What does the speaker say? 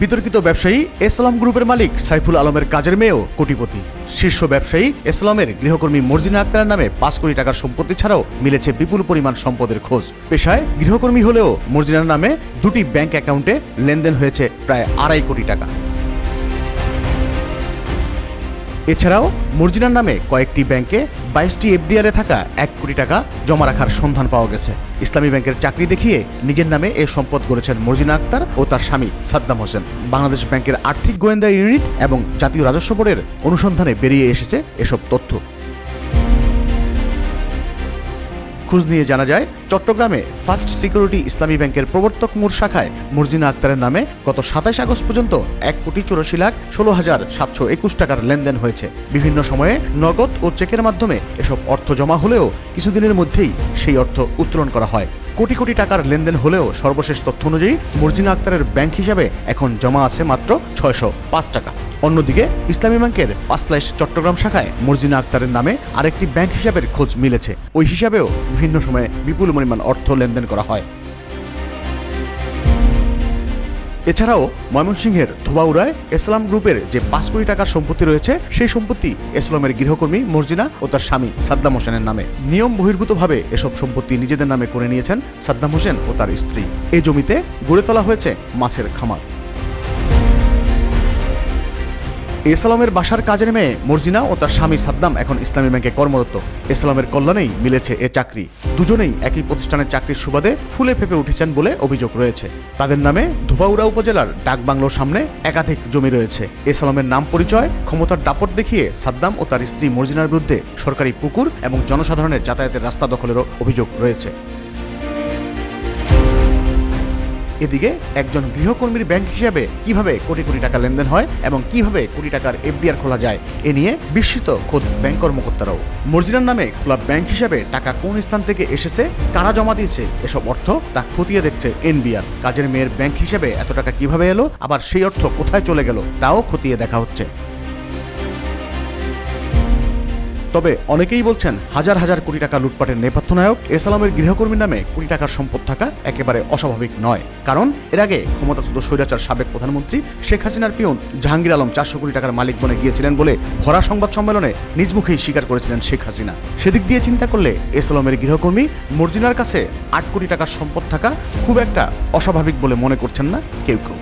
বিতর্কিত ব্যবসায়ী এসলাম গ্রুপের মালিক সাইফুল আলমের কাজের মেয়েও কোটিপতি। শীর্ষ ব্যবসায়ী এসলামের গৃহকর্মী মর্জিনা আক্তারের নামে 5 কোটি টাকার সম্পত্তি ছাড়াও মিলেছে বিপুল পরিমাণ সম্পদের খোঁজ। পেশায় গৃহকর্মী হলেও মর্জিনার নামে 2টি ব্যাংক অ্যাকাউন্টে লেনদেন হয়েছে প্রায় 2.5 কোটি টাকা। এছাড়াও মর্জিনার নামে কয়েকটি ব্যাংকে 22টি এফডিআরে থাকা 1 কোটি টাকা জমা রাখার সন্ধান পাওয়া গেছে। ইসলামী ব্যাংকের চাকরি দেখিয়ে নিজের নামে এ সম্পদ গড়েছেন মর্জিনা আক্তার ও তার স্বামী সাদ্দাম হোসেন। বাংলাদেশ ব্যাংকের আর্থিক গোয়েন্দা ইউনিট এবং জাতীয় রাজস্ব বোর্ডের অনুসন্ধানে বেরিয়ে এসেছে এসব তথ্য। খোঁজ নিয়ে জানা যায়, চট্টগ্রামে ফার্স্ট সিকিউরিটি ইসলামী ব্যাংকের প্রবর্তক মোড় শাখায় মর্জিনা আক্তারের নামে গত 27 আগস্ট পর্যন্ত 1,84,16,721 টাকার লেনদেন হয়েছে। বিভিন্ন সময়ে নগদ ও চেকের মাধ্যমে এসব অর্থ জমা হলেও কিছুদিনের মধ্যেই সেই অর্থ উত্তোলন করা হয়। কোটি কোটি টাকার লেনদেন হলেও সর্বশেষ তথ্য অনুযায়ী মর্জিনা আক্তারের ব্যাংক হিসাবে এখন জমা আছে মাত্র 605 টাকা। অন্যদিকে ইসলামী ব্যাংকের 5 চট্টগ্রাম শাখায় মর্জিনা আক্তারের নামে আরেকটি ব্যাংক হিসাবের খোঁজ মিলেছে। ওই হিসাবেও বিভিন্ন সময়ে বিপুল পরিমাণ অর্থ লেনদেন করা হয়। এছাড়াও ময়মনসিংহের ধোবাউড়ায় এসলাম গ্রুপের যে 5 কোটি টাকার সম্পত্তি রয়েছে, সেই সম্পত্তি এসলামের গৃহকর্মী মর্জিনা ও তার স্বামী সাদ্দাম হোসেনের নামে। নিয়ম বহির্ভূতভাবে এসব সম্পত্তি নিজেদের নামে করে নিয়েছেন সাদ্দাম হোসেন ও তার স্ত্রী। এই জমিতে গড়ে তোলা হয়েছে মাছের খামার। এসলামের বাসার কাজের মেয়ে মর্জিনা ও তার স্বামী সাদ্দাম এখন ইসলামী ব্যাংকে কর্মরত। এসলামের কল্যাণেই মিলেছে এ চাকরি। দুজনেই একই প্রতিষ্ঠানের চাকরির সুবাদে ফুলে ফেপে উঠেছেন বলে অভিযোগ রয়েছে। তাদের নামে ধোবাউড়া উপজেলার ডাকবাংলোর সামনে একাধিক জমি রয়েছে। এসলামের নাম পরিচয়, ক্ষমতার দাপট দেখিয়ে সাদ্দাম ও তার স্ত্রী মর্জিনার বিরুদ্ধে সরকারি পুকুর এবং জনসাধারণের যাতায়াতের রাস্তা দখলেরও অভিযোগ রয়েছে। এদিকে একজন গৃহকর্মীর ব্যাংক হিসাবে কিভাবে কোটি কোটি টাকা লেনদেন হয় এবং কিভাবে কোটি টাকার এফডিআর খোলা যায়, এ নিয়ে বিস্মিত খোদ ব্যাংক কর্মকর্তারাও। মর্জিনার নামে খোলা ব্যাংক হিসাবে টাকা কোন স্থান থেকে এসেছে, কারা জমা দিয়েছে এসব অর্থ, তা খতিয়ে দেখছে এনবিআর। কাজের মেয়ের ব্যাংক হিসাবে এত টাকা কিভাবে এলো, আবার সেই অর্থ কোথায় চলে গেল, তাও খতিয়ে দেখা হচ্ছে। তবে অনেকেই বলছেন, হাজার হাজার কোটি টাকা লুটপাটের নেপথ্য নায়ক এসলামের গৃহকর্মীর নামে কোটি টাকার সম্পদ থাকা একেবারে অস্বাভাবিক নয়। কারণ এর আগে ক্ষমতাচ্যুত স্বৈরাচার সাবেক প্রধানমন্ত্রী শেখ হাসিনার পিয়ন জাহাঙ্গীর আলম 400 কোটি টাকার মালিক বনে গিয়েছিলেন বলে ভরা সংবাদ সম্মেলনে নিজ মুখেই স্বীকার করেছিলেন শেখ হাসিনা। সেদিক দিয়ে চিন্তা করলে এসলামের গৃহকর্মী মর্জিনার কাছে 8 কোটি টাকার সম্পদ থাকা খুব একটা অস্বাভাবিক বলে মনে করছেন না কেউ কেউ।